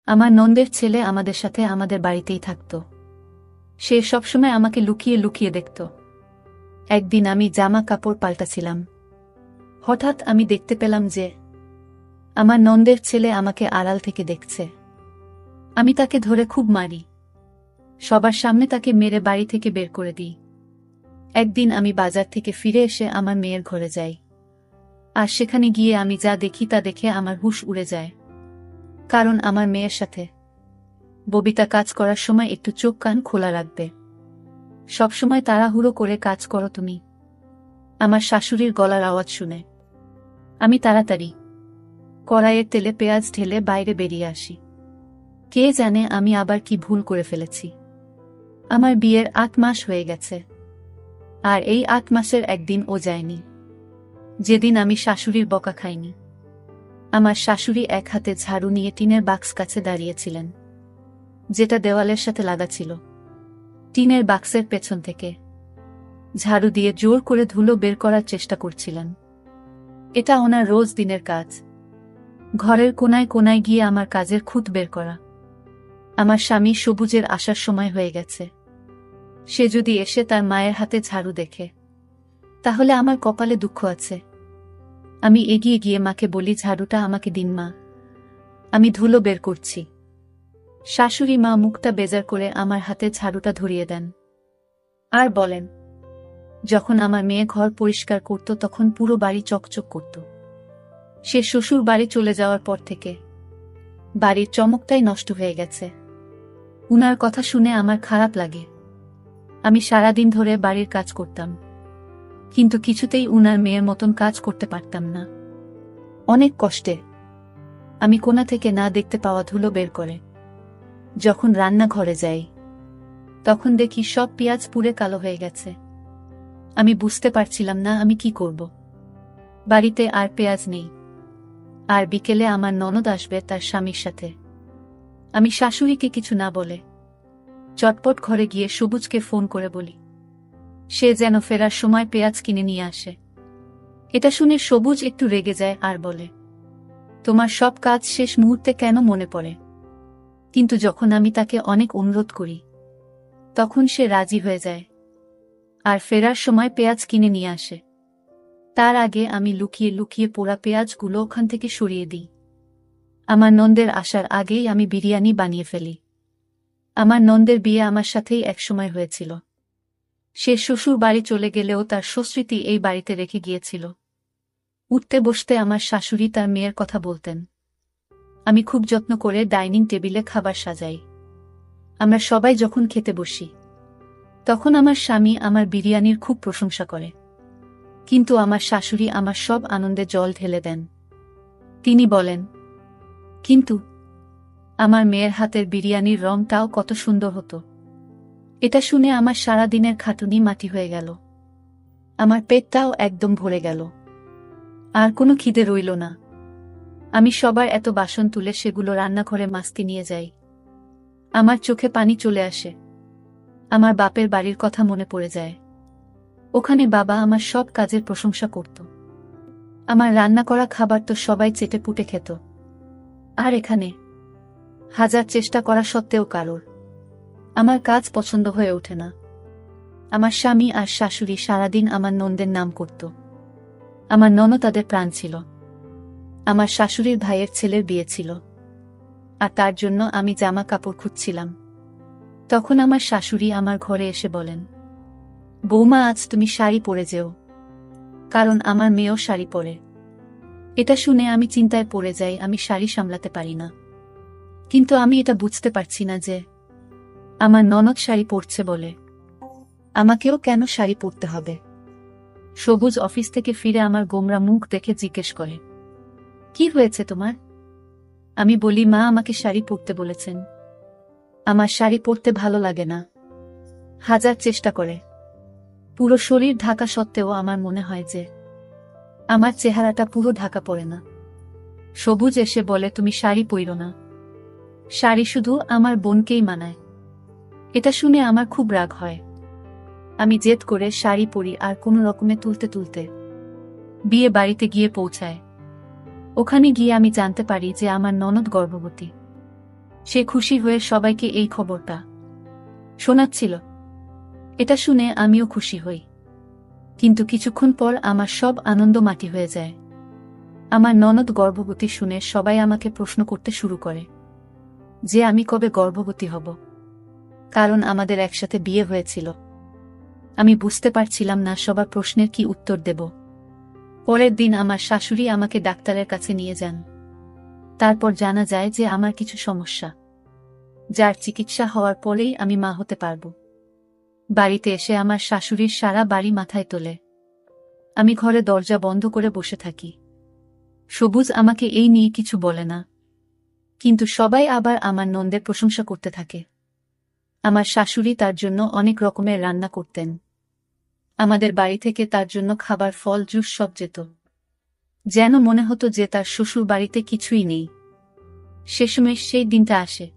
আমার নন্দের ছেলে আমাদের সাথে আমাদের বাড়িতেই থাকত। সে সবসময় আমাকে লুকিয়ে লুকিয়ে দেখত। একদিন আমি জামা কাপড় পাল্টাছিলাম। হঠাৎ আমি দেখতে পেলাম যে আমার নন্দের ছেলে আমাকে আড়াল থেকে দেখছে। আমি তাকে ধরে খুব মারি। সবার সামনে তাকে মেরে বাড়ি থেকে বের করে দিই। একদিন আমি বাজার থেকে ফিরে এসে আমার মেয়ের ঘরে যাই। আর সেখানে গিয়ে আমি যা দেখি তা দেখে আমার হুঁশ উড়ে যায়। কারণ আমার মেয়ের সাথে ববিতা কাজ করার সময় একটু চোখ কান খোলা রাখবে। সবসময় তাড়াহুড়ো করে কাজ করো তুমি। আমার শাশুড়ির গলার আওয়াজ শুনে আমি তাড়াতাড়ি কড়াইয়ের তেলে পেঁয়াজ ঢেলে বাইরে বেরিয়ে আসি। কে জানে আমি আবার কি ভুল করে ফেলেছি। আমার বিয়ের ৮ মাস হয়ে গেছে, আর এই ৮ মাসের একদিন ও যায়নি যেদিন আমি শাশুড়ির বকা খাইনি। আমার শাশুড়ি এক হাতে ঝাড়ু নিয়ে টিনের বাক্স কাছে দাঁড়িয়েছিলেন, যেটা দেওয়ালের সাথে লাগা ছিল। টিনের বাক্সের পেছন থেকে ঝাড়ু দিয়ে জোর করে ধুলো বের করার চেষ্টা করছিলেন। এটা ওনার রোজ দিনের কাজ, ঘরের কোনায় কোনায় গিয়ে আমার কাজের খুঁত বের করা। আমার স্বামী সবুজের আসার সময় হয়ে গেছে। সে যদি এসে তার মায়ের হাতে ঝাড়ু দেখে, তাহলে আমার কপালে দুঃখ আছে। আমি এগিয়ে গিয়ে মাকে বলি, ঝাড়ুটা আমাকে দিন মা, আমি ধুলো বের করছি। শাশুড়ি মা মুখটা বেজার করে আমার হাতে ঝাড়ুটা ধরিয়ে দেন আর বলেন, যখন আমার মেয়ে ঘর পরিষ্কার করত তখন পুরো বাড়ি চকচক করত। সে শ্বশুর বাড়ি চলে যাওয়ার পর থেকে বাড়ির চমকটাই নষ্ট হয়ে গেছে। উনার কথা শুনে আমার খারাপ লাগে। আমি সারাদিন ধরে বাড়ির কাজ করতাম, কিন্তু কিছুতেই উনার মেয়ের মতন কাজ করতে পারতাম না। অনেক কষ্টে আমি কোণা থেকে না দেখতে পাওয়া ধুলো বের করে যখন রান্নাঘরে যাই, তখন দেখি সব পেঁয়াজ পুড়ে কালো হয়ে গেছে। আমি বুঝতে পারছিলাম না আমি কি করব। বাড়িতে আর পেঁয়াজ নেই, আর বিকেলে আমার ননদ আসবে তার স্বামীর সাথে। আমি শাশুড়িকে কিছু না বলে চটপট ঘরে গিয়ে সবুজকে ফোন করে বলি সে যেন ফেরার সময় পেঁয়াজ কিনে নিয়ে আসে। এটা শুনে সবুজ একটু রেগে যায় আর বলে, তোমার সব কাজ শেষ মুহূর্তে কেন মনে পড়ে? কিন্তু যখন আমি তাকে অনেক অনুরোধ করি, তখন সে রাজি হয়ে যায় আর ফেরার সময় পেঁয়াজ কিনে নিয়ে আসে। তার আগে আমি লুকিয়ে লুকিয়ে পোড়া পেঁয়াজগুলো ওখান থেকে সরিয়ে দিই। আমার নন্দের আসার আগেই আমি বিরিয়ানি বানিয়ে ফেলি। আমার নন্দের বিয়ে আমার সাথেই একসময় হয়েছিল। সে শ্বশুর বাড়ি চলে গেলেও তার সুস্মৃতি এই বাড়িতে রেখে গিয়েছিল। উঠতে বসতে আমার শাশুড়ি তার মেয়ের কথা বলতেন। আমি খুব যত্ন করে ডাইনিং টেবিলে খাবার সাজাই। আমরা সবাই যখন খেতে বসি, তখন আমার স্বামী আমার বিরিয়ানির খুব প্রশংসা করে, কিন্তু আমার শাশুড়ি আমার সব আনন্দে জল ঢেলে দেন। তিনি বলেন, কিন্তু আমার মেয়ের হাতের বিরিয়ানির রংটাও কত সুন্দর হতো। এটা শুনে আমার সারা দিনের খাটুনি মাটি হয়ে গেল। আমার পেটটাও একদম ভরে গেল, আর কোনো খিদে রইল না। আমি সবার এত বাসন তুলে সেগুলো রান্নাঘরে মাজতে নিয়ে যাই। আমার চোখে পানি চলে আসে। আমার বাপের বাড়ির কথা মনে পড়ে যায়। ওখানে বাবা আমার সব কাজের প্রশংসা করত। আমার রান্না করা খাবার তো সবাই চেটে পুটে খেত, আর এখানে হাজার চেষ্টা করা সত্ত্বেও কারোর আমার কাজ পছন্দ হয়ে ওঠে না। আমার স্বামী আর শাশুড়ি সারাদিন আমার নন্দের নাম করত। আমার ননদ তাদের প্রাণ ছিল। আমার শাশুড়ির ভাইয়ের ছেলের বিয়ে ছিল, আর তার জন্য আমি জামা কাপড় খুঁজছিলাম। তখন আমার শাশুড়ি আমার ঘরে এসে বলেন, বৌমা, আজ তুমি শাড়ি পরে যেও, কারণ আমার মেয়েও শাড়ি পরে। এটা শুনে আমি চিন্তায় পড়ে যাই। আমি শাড়ি সামলাতে পারি না, কিন্তু আমি এটা বুঝতে পারছি না যে আমার ননদ শাড়ি পরছে বলে আমাকেও কেন শাড়ি পরতে হবে। সবুজ অফিস থেকে ফিরে আমার গোমরা মুখ দেখে জিজ্ঞেস করে, কি হয়েছে তোমার? আমি বলি, মা আমাকে শাড়ি পরতে বলেছেন। আমার শাড়ি পরতে ভালো লাগে না। হাজার চেষ্টা করে পুরো শরীর ঢাকা সত্ত্বেও আমার মনে হয় যে আমার চেহারাটা পুরো ঢাকা পড়ে না। সবুজ এসে বলে, তুমি শাড়ি পরো না, শাড়ি শুধু আমার বোনকেই মানায়। এটা শুনে আমার খুব রাগ হয়। আমি জেদ করে শাড়ি পরি আর কোনো রকমে তুলতে তুলতে বিয়ে বাড়িতে গিয়ে পৌঁছায়। ওখানে গিয়ে আমি জানতে পারি যে আমার ননদ গর্ভবতী। সে খুশি হয়ে সবাইকে এই খবরটা শোনাচ্ছিল। এটা শুনে আমিও খুশি হই, কিন্তু কিছুক্ষণ পর আমার সব আনন্দ মাটি হয়ে যায়। আমার ননদ গর্ভবতী শুনে সবাই আমাকে প্রশ্ন করতে শুরু করে যে আমি কবে গর্ভবতী হব, কারণ আমাদের একসাথে বিয়ে হয়েছিল। আমি বুঝতে পারছিলাম না সবার প্রশ্নের কি উত্তর দেব। পরের দিন আমার শাশুড়ি আমাকে ডাক্তারের কাছে নিয়ে যান। তারপর জানা যায় যে আমার কিছু সমস্যা, যার চিকিৎসা হওয়ার পরেই আমি মা হতে পারব। বাড়িতে এসে আমার শাশুড়ির সারা বাড়ি মাথায় তোলে। আমি ঘরে দরজা বন্ধ করে বসে থাকি। সবুজ আমাকে এই নিয়ে কিছু বলে না, কিন্তু সবাই আবার আমার নন্দের প্রশংসা করতে থাকে। আমার শাশুড়ি তার জন্য অনেক রকমের রান্না করতেন। আমাদের বাড়ি থেকে তার জন্য খাবার, ফল, জুস সব যেত, যেন মনে হতো যে তার শ্বশুর বাড়িতে কিছুই নেই। শেষমেশ সেই দিনটা আসে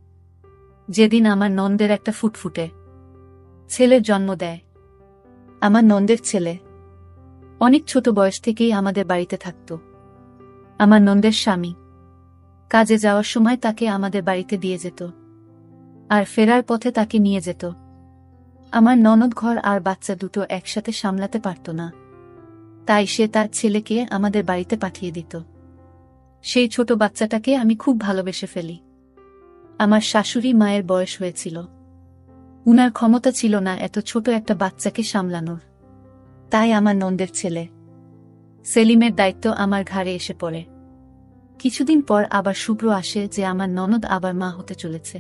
যেদিন আমার নন্দের একটা ফুটফুটে ছেলের জন্ম দেয়। আমার নন্দের ছেলে অনেক ছোট বয়স থেকেই আমাদের বাড়িতে থাকত। আমার নন্দের স্বামী কাজে যাওয়ার সময় তাকে আমাদের বাড়িতে দিয়ে যেত, আর ফেরার পথে তাকে নিয়ে যেত। আমার ননদ ঘর আর বাচ্চা দুটো একসাথে সামলাতে পারত না, তাই সে তার ছেলেকে আমাদের বাড়িতে পাঠিয়ে দিত। সেই ছোট বাচ্চাটাকে আমি খুব ভালোবেসে ফেলি। আমার শাশুড়ি মায়ের বয়স হয়েছিল, উনার ক্ষমতা ছিল না এত ছোট একটা বাচ্চাকে সামলানোর। তাই আমার নন্দের ছেলে সেলিমের দায়িত্ব আমার ঘাড়ে এসে পড়ে। কিছুদিন পর আবার শুভ্র আসে যে আমার ননদ আবার মা হতে চলেছে।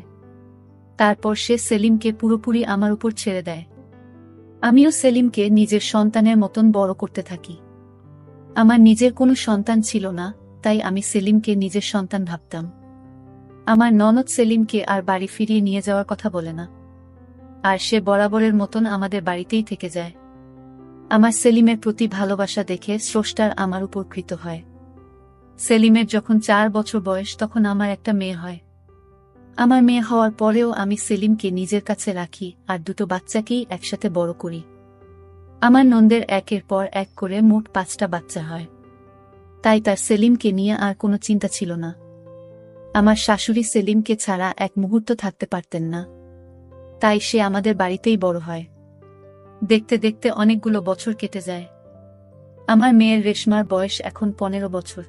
তারপর সে সেলিমকে পুরোপুরি আমার উপর ছেড়ে দেয়। আমিও সেলিমকে নিজের সন্তানের মতন বড় করতে থাকি। আমার নিজের কোনো সন্তান ছিল না, তাই আমি সেলিমকে নিজের সন্তান ভাবতাম। আমার ননদ সেলিমকে আর বাড়ি ফিরিয়ে নিয়ে যাওয়ার কথা বলে না, আর সে বরাবরের মতন আমাদের বাড়িতেই থেকে যায়। আমার সেলিমের প্রতি ভালোবাসা দেখে স্রষ্টার আমার উপর কৃত হয়। সেলিমের যখন 4 বছর বয়স তখন আমার একটা মেয়ে হয়। আমার মেয়ে হওয়ার পরেও আমি সেলিমকে নিজের কাছে রাখি আর দুটো বাচ্চাকেই একসাথে বড় করি। আমার নন্দের একের পর এক করে মোট 5টা বাচ্চা হয়, তাই তার সেলিমকে নিয়ে আর কোনো চিন্তা ছিল না। আমার শাশুড়ি সেলিমকে ছাড়া এক মুহূর্ত থাকতে পারতেন না, তাই সে আমাদের বাড়িতেই বড় হয়। দেখতে দেখতে অনেকগুলো বছর কেটে যায়। আমার মেয়ের রেশমার বয়স এখন 15 বছর,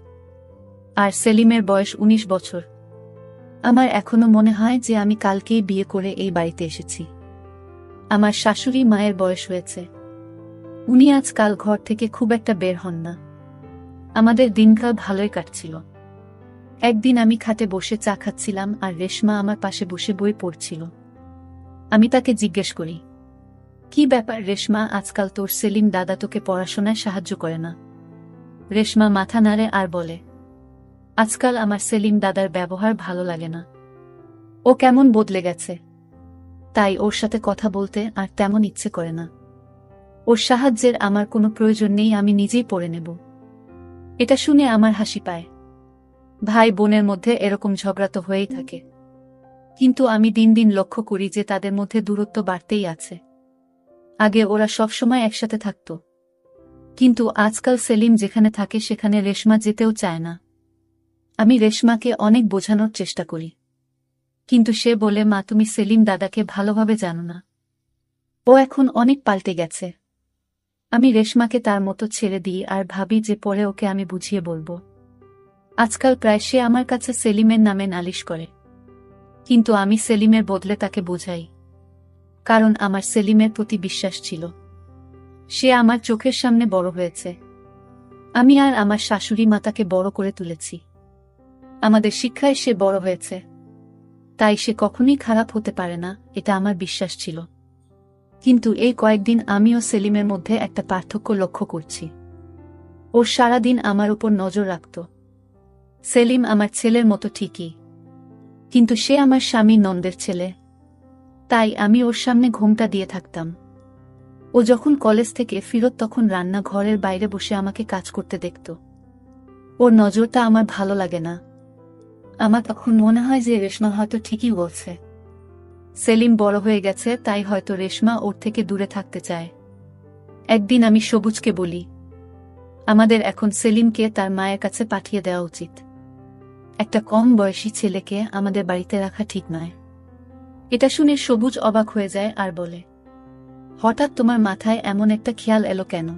আর সেলিমের বয়স 19 বছর। আমার এখনো মনে হয় যে আমি কালকেই বিয়ে করে এই বাড়িতে এসেছি। আমার শাশুড়ি মায়ের বয়স হয়েছে, উনি আজকাল ঘর থেকে খুব একটা বের হন না। আমাদের দিনকাল ভালোই কাটছিল। একদিন আমি খাটে বসে চা খাচ্ছিলাম আর রেশমা আমার পাশে বসে বই পড়ছিল। আমি তাকে জিজ্ঞেস করি, কি ব্যাপার রেশমা, আজকাল তোর সেলিম দাদা তোকে পড়াশোনায় সাহায্য করে না? রেশমা মাথা নাড়ে আর বলে, আজকাল আমার সেলিম দাদার ব্যবহার ভালো লাগে না। ও কেমন বদলে গেছে, তাই ওর সাথে কথা বলতে আর তেমন ইচ্ছে করে না। ওর সাহায্যের আমার কোনো প্রয়োজন নেই, আমি নিজেই পড়ে নেব। এটা শুনে আমার হাসি পায়। ভাই বোনের মধ্যে এরকম ঝগড়া তো হয়েই থাকে, কিন্তু আমি দিন দিন লক্ষ্য করি যে তাদের মধ্যে দূরত্ব বাড়তেই আছে। আগে ওরা সবসময় একসাথে থাকত, কিন্তু আজকাল সেলিম যেখানে থাকে সেখানে রেশমা যেতেও চায় না। আমি রেশমাকে অনেক বোঝানোর চেষ্টা করি, কিন্তু সে বলে, মা তুমি সেলিম দাদাকে ভালোভাবে জানো না, ও এখন অনেক পাল্টে গেছে। আমি রেশমাকে তার মতো ছেড়ে দিই আর ভাবি যে পরে ওকে আমি বুঝিয়ে বলবো। আজকাল প্রায় সে আমার কাছে সেলিমের নামে নালিশ করে, কিন্তু আমি সেলিমের বদলে তাকে বোঝাই, কারণ আমার সেলিমের প্রতি বিশ্বাস ছিল। সে আমার চোখের সামনে বড় হয়েছে। আমি আর আমার শাশুড়ি মা তাকে বড় করে তুলেছি। আমাদের শিক্ষায় সে বড় হয়েছে, তাই সে কখনোই খারাপ হতে পারে না, এটা আমার বিশ্বাস ছিল। কিন্তু এই কয়েকদিন আমিও সেলিমের মধ্যে একটা পার্থক্য লক্ষ্য করছি। ও সারাদিন আমার উপর নজর রাখত। সেলিম আমার ছেলের মতো ঠিকই, কিন্তু সে আমার স্বামী নন্দের ছেলে, তাই আমি ওর সামনে ঘোমটা দিয়ে থাকতাম। ও যখন কলেজ থেকে ফিরত তখন রান্না ঘরের বাইরে বসে আমাকে কাজ করতে দেখত। ওর নজরটা আমার ভালো লাগে না। আমার তখন মনে হয় যে রেশমা হয়তো ঠিকই বলছে, সেলিম বড় হয়ে গেছে, তাই হয়তো রেশমা ওর থেকে দূরে থাকতে চায়। একদিন আমি সবুজকে বলি, আমাদের এখন সেলিমকে তার মায়ের কাছে পাঠিয়ে দেওয়া উচিত। একটা কম বয়সী ছেলেকে আমাদের বাড়িতে রাখা ঠিক নয়। এটা শুনে সবুজ অবাক হয়ে যায় আর বলে, হঠাৎ তোমার মাথায় এমন একটা খেয়াল এলো কেন?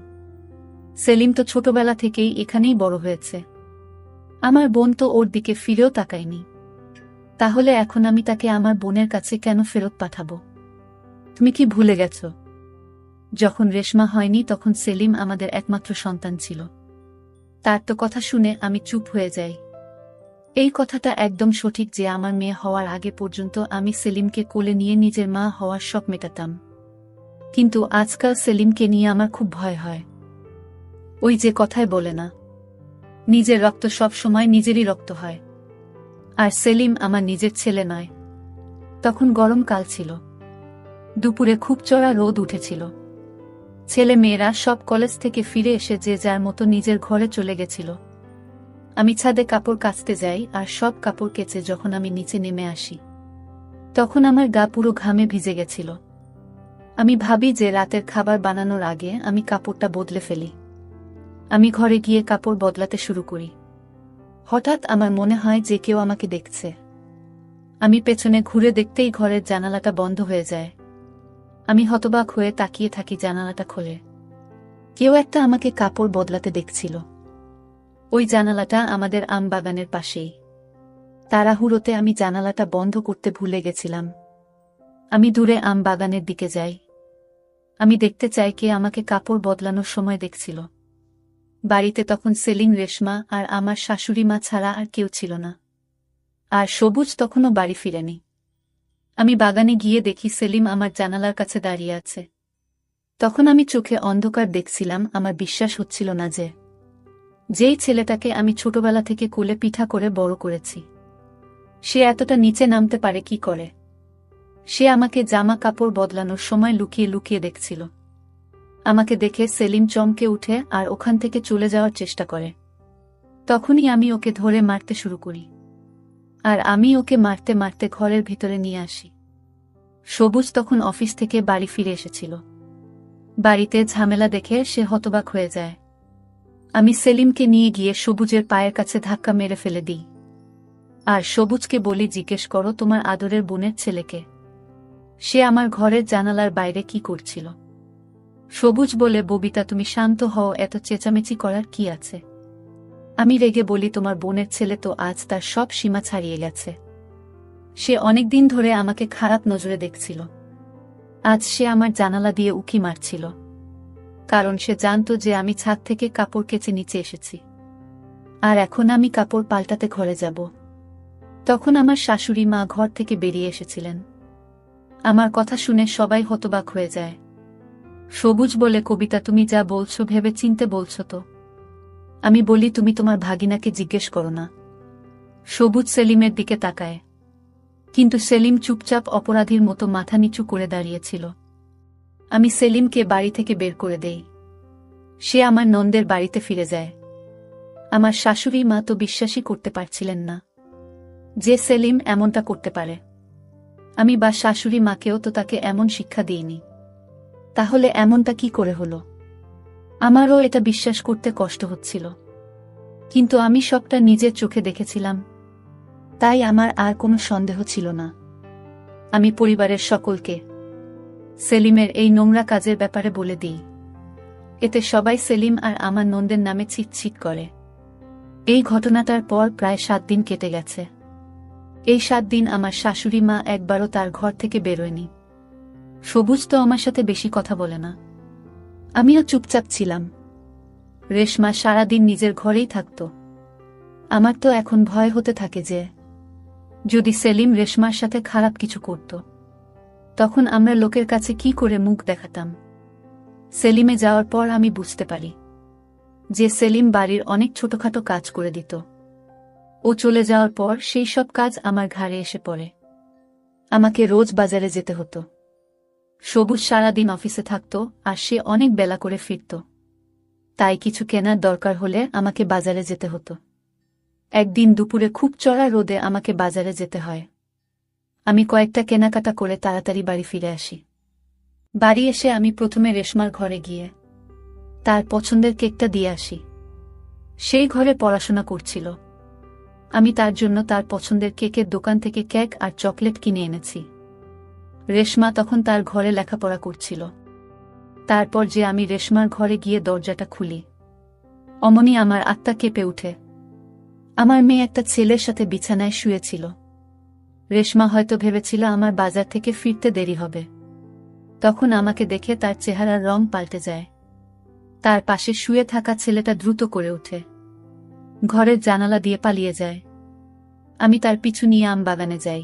সেলিম তো ছোটবেলা থেকেই এখানেই বড় হয়েছে। আমার বোন তো ওর দিকে ফিরেও তাকায়নি। তাহলে এখন আমি তাকে আমার বোনের কাছে কেন ফেরত পাঠাবো? তুমি কি ভুলে গেছ যখন রেশমা হয়নি তখন সেলিম আমাদের একমাত্র সন্তান ছিল? তার তো কথা শুনে আমি চুপ হয়ে যাই। এই কথাটা একদম সঠিক যে আমার মেয়ে হওয়ার আগে পর্যন্ত আমি সেলিমকে কোলে নিয়ে নিজের মা হওয়ার শখ মেটাতাম। কিন্তু আজকাল সেলিমকে নিয়ে আমার খুব ভয় হয়। ওই যে কথায় বলে না, নিজের রক্ত সব সময় নিজেরই রক্ত হয়। আর সেলিম আমার নিজের ছেলে নয়। তখন গরমকাল ছিল। দুপুরে খুব চড়া রোদ উঠেছিল। ছেলে মেয়েরা সব কলেজ থেকে ফিরে এসে যে যার মতো নিজের ঘরে চলে গেছিল। আমি ছাদে কাপড় কাচতে যাই আর সব কাপড় কেচে যখন আমি নিচে নেমে আসি তখন আমার গা পুরো ঘামে ভিজে গেছিল। আমি ভাবি যে রাতের খাবার বানানোর আগে আমি কাপড়টা বদলে ফেলি। আমি ঘরে গিয়ে কাপড় বদলাতে শুরু করি। হঠাৎ আমার মনে হয় যে কেউ আমাকে দেখছে। আমি পেছনে ঘুরে দেখতেই ঘরের জানালাটা বন্ধ হয়ে যায়। আমি হতবাক হয়ে তাকিয়ে থাকি জানালাটা খোলে। কেউ একটা আমাকে কাপড় বদলাতে দেখছিল। ওই জানালাটা আমাদের আম বাগানের পাশেই। তাড়াহুড়োতে আমি জানালাটা বন্ধ করতে ভুলে গেছিলাম। আমি দূরে আম বাগানের দিকে যাই। আমি দেখতে চাই কে আমাকে কাপড় বদলানোর সময় দেখছিল। বাড়িতে তখন সেলিম, রেশমা আর আমার শাশুড়ি মা ছাড়া আর কেউ ছিল না। আর সবুজ তখনও বাড়ি ফিরেনি। আমি বাগানে গিয়ে দেখি সেলিম আমার জানালার কাছে দাঁড়িয়ে আছে। তখন আমি চোখে অন্ধকার দেখছিলাম। আমার বিশ্বাস হচ্ছিল না যে যেই ছেলেটাকে আমি ছোটবেলা থেকে কোলে পিঠা করে বড় করেছি সে এতটা নিচে নামতে পারে কি করে। সে আমাকে জামা কাপড় বদলানোর সময় লুকিয়ে লুকিয়ে দেখছিল। আমাকে দেখে সেলিম চমকে উঠে আর ওখান থেকে চলে যাওয়ার চেষ্টা করে। তখনই আমি ওকে ধরে মারতে শুরু করি। আর আমি ওকে মারতে মারতে ঘরের ভিতরে নিয়ে আসি। সবুজ তখন অফিস থেকে বাড়ি ফিরে এসেছিল। বাড়িতে ঝামেলা দেখে সে হতবাক হয়ে যায়। আমি সেলিমকে নিয়ে গিয়ে সবুজের পায়ের কাছে ধাক্কা মেরে ফেলে দিই। আর সবুজকে বলি, জিজ্ঞেস করো তোমার আদরের বোনের ছেলেকে সে আমার ঘরের জানালার বাইরে কি করছিল। সবুজ বলে, ববিতা তুমি শান্ত হও, এত চেঁচামেচি করার কি আছে? আমি রেগে বলি, তোমার বোনের ছেলে তো আজ তার সব সীমা ছাড়িয়ে গেছে। সে অনেকদিন ধরে আমাকে খারাপ নজরে দেখছিল। আজ সে আমার জানালা দিয়ে উঁকি মারছিল, কারণ সে জানত যে আমি ছাদ থেকে কাপড় কেচে নিচে এসেছি। আর এখন আমি কাপড় পাল্টাতে ঘরে যাব। তখন আমার শাশুড়ি মা ঘর থেকে বেরিয়ে এসেছিলেন। আমার কথা শুনে সবাই হতবাক হয়ে যায়। সবুজ বলে, কবিতা তুমি যা বলছো ভেবে চিনতে বলছো তো? আমি বলি, তুমি তোমার ভাগিনাকে জিজ্ঞেস করো না। সবুজ সেলিমের দিকে তাকায়, কিন্তু সেলিম চুপচাপ অপরাধীর মতো মাথা নিচু করে দাঁড়িয়েছিল। আমি সেলিমকে বাড়ি থেকে বের করে দেই। সে আমার নন্দের বাড়িতে ফিরে যায়। আমার শাশুড়ি মা তো বিশ্বাসই করতে পারছিলেন না যে সেলিম এমনটা করতে পারে। আমি বা শাশুড়ি মাকেও তো তাকে এমন শিক্ষা দিইনি। তাহলে এমনটা কি করে হলো? আমারও এটা বিশ্বাস করতে কষ্ট হচ্ছিল, কিন্তু আমি সবটা নিজের চোখে দেখেছিলাম, তাই আমার আর কোনো সন্দেহ ছিল না। আমি পরিবারের সকলকে সেলিমের এই নোংরা কাজের ব্যাপারে বলে দিই। এতে সবাই সেলিম আর আমার নন্দের নামে ছিটছিট করে। এই ঘটনাটার পর প্রায় 7 দিন কেটে গেছে। এই 7 দিন আমার শাশুড়ি মা একবারও তার ঘর থেকে বেরোয়নি। সবুজ তো আমার সাথে বেশি কথা বলে না। আমিও চুপচাপ ছিলাম। রেশমা সারাদিন নিজের ঘরেই থাকত। আমার তো এখন ভয় হতে থাকে যে যদি সেলিম রেশমার সাথে খারাপ কিছু করত, তখন আমরা লোকের কাছে কি করে মুখ দেখাতাম। সেলিমে যাওয়ার পর আমি বুঝতে পারি যে সেলিম বাড়ির অনেক ছোটখাটো কাজ করে দিত। ও চলে যাওয়ার পর সেই সব কাজ আমার ঘাড়ে এসে পড়ে। আমাকে রোজ বাজারে যেতে হতো। সবুজ সারাদিন অফিসে থাকত আর সে অনেক বেলা করে ফিরত। তাই কিছু কেনার দরকার হলে আমাকে বাজারে যেতে হতো। একদিন দুপুরে খুব চড়া রোদে আমাকে বাজারে যেতে হয়। আমি কয়েকটা কেনাকাটা করে তাড়াতাড়ি বাড়ি ফিরে আসি। বাড়ি এসে আমি প্রথমে রেশমার ঘরে গিয়ে তার পছন্দের কেকটা দিয়ে আসি। সেই ঘরে পড়াশোনা করছিল। আমি তার জন্য তার পছন্দের কেকের দোকান থেকে কেক আর চকলেট কিনে এনেছি। রেশমা তখন তার ঘরে লেখাপড়া করছিল। তারপর যে আমি রেশমার ঘরে গিয়ে দরজাটা খুলি, অমনি আমার আত্মা কেঁপে উঠে। আমার মেয়ে একটা ছেলের সাথে বিছানায় শুয়েছিল। রেশমা হয়তো ভেবেছিল আমার বাজার থেকে ফিরতে দেরি হবে। তখন আমাকে দেখে তার চেহারার রং পাল্টে যায়। তার পাশে শুয়ে থাকা ছেলেটা দ্রুত করে ওঠে, ঘরের জানালা দিয়ে পালিয়ে যায়। আমি তার পিছু নিয়ে আম বাগানে যাই,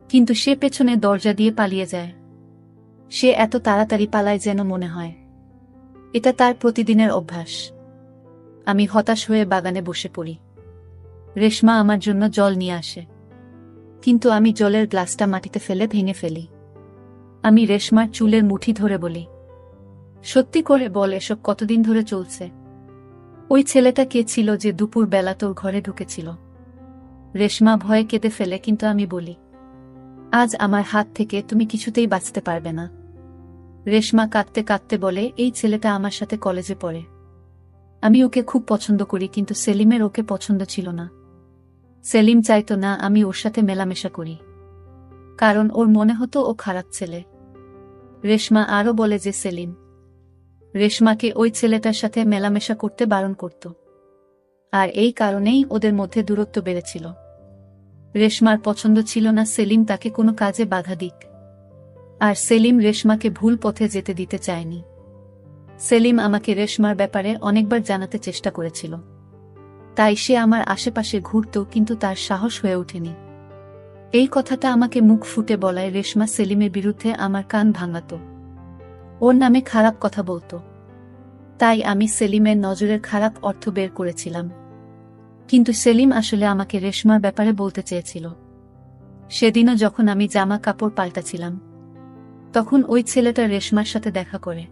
কিন্তু সে পেছনে দরজা দিয়ে পালিয়ে যায়। সে এত তাড়াতাড়ি পালায় যেন মনে হয় এটা তার প্রতিদিনের অভ্যাস। আমি হতাশ হয়ে বাগানে বসে পড়ি। রেশমা আমার জন্য জল নিয়ে আসে, কিন্তু আমি জলের গ্লাসটা মাটিতে ফেলে ভেঙে ফেলি। আমি রেশমার চুলের মুঠি ধরে বলি, সত্যি করে বল, এসব কতদিন ধরে চলছে? ওই ছেলেটা কে ছিল যে দুপুর বেলা তোর ঘরে ঢুকেছিল? রেশমা ভয়ে কেঁদে ফেলে, কিন্তু আমি বলি, আজ আমার হাত থেকে তুমি কিছুতেই বাঁচতে পারবে না। রেশমা কাঁদতে কাঁদতে বলে, এই ছেলেটা আমার সাথে কলেজে পড়ে। আমি ওকে খুব পছন্দ করি, কিন্তু সেলিমের ওকে পছন্দ ছিল না। সেলিম চাইতো না আমি ওর সাথে মেলামেশা করি, কারণ ওর মনে হতো ও খারাপ ছেলে। রেশমা আরও বলে যে সেলিম রেশমাকে ওই ছেলেটার সাথে মেলামেশা করতে বারণ করত, আর এই কারণেই ওদের মধ্যে দূরত্ব বেড়েছিল। রেশমার পছন্দ ছিল না সেলিম তাকে কোনো কাজে বাধা দিক, আর সেলিম রেশমাকে ভুল পথে যেতে দিতে চায়নি। সেলিম আমাকে রেশমার ব্যাপারে অনেকবার জানাতে চেষ্টা করেছিল, তাই সে আমার আশেপাশে ঘুরত, কিন্তু তার সাহস হয়ে ওঠেনি। এই কথাটা আমাকে মুখ ফুটে বলায় রেশমা সেলিমের বিরুদ্ধে আমার কান ভাঙাত, ওর নামে খারাপ কথা বলতো। তাই আমি সেলিমের নজরের খারাপ অর্থ বের করেছিলাম, কিন্তু সেলিম আসলে আমাকে রেশমার ব্যাপারে বলতে চেয়েছিল। সেদিনও যখন আমি জামা কাপড় পাল্টাছিলাম, তখন ওই ছেলেটা রেশমার সাথে দেখা করে।